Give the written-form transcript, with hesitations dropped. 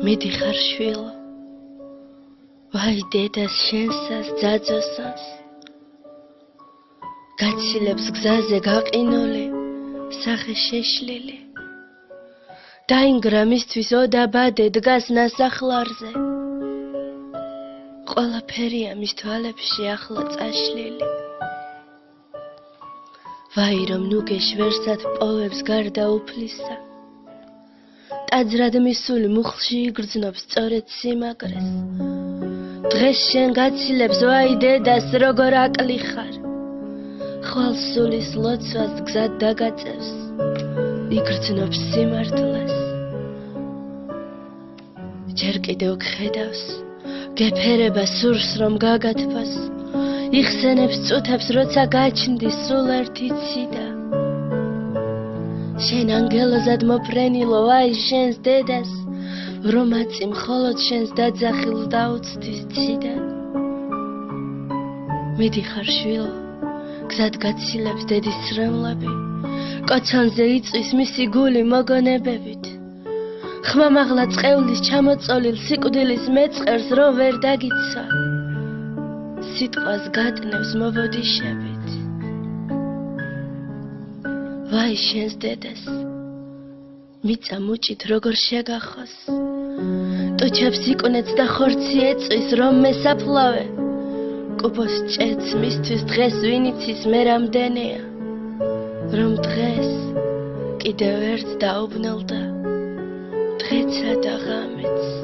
მიდიხარ შვილო ვაი დედას შენსას ძაძოსას გაცილებს გზაზე გაყინული სახე შეშლილი დაინგრა მისთვის ოდაბადე დგას ნასახლარზე ყველაფერია მის თვალებში ახლა წაშლილი ვაი რომ ნუ გეშვერსად პოვებს გარდა უფლისა ტაძრად მისული მუხლში იგრძნობს სწორედ სიმაგრეს დღეს შენ გაცილებს ვაი დედას როგორ აკლიხარ ხვალ სულის ლოცვას გზად დაგაწევს იგრძნობს სიმართლეს ჯერ კიდევ გხედავს გეფერება სურს რომ გაგათფას იხსენებს წუთებს როცა გაჩნდის სულ ერთი ციდა შენ ანგელოზად მოფრენილო აი შენს დედას რომ აწი მხოლოდ შენს დაძახილს დაუცდის ციდან მიდიხარ შვილო გზად გაცილებს დედის სრემლები კოცონზე იწვის მისი გული მოგონებებით ხმამაღლა წყევლის ჩამოწოლილ სიკვდილის მეწყერს რომ ვერ დაგიცვა სიტყვას გატნევს მობოდიშებით ვაი შენს დედას მიწა მუჭით როგორ შეგახოს ტუჩებს იკვნեց და ხორცი ეწვის რომ მესაფლავე კუბოს ჭეთს მისთვის დღეს ვინ იცის მე რამდენია რომ დღეს კიდევ ერთ დაუბნელდა დღეცა და ღამეც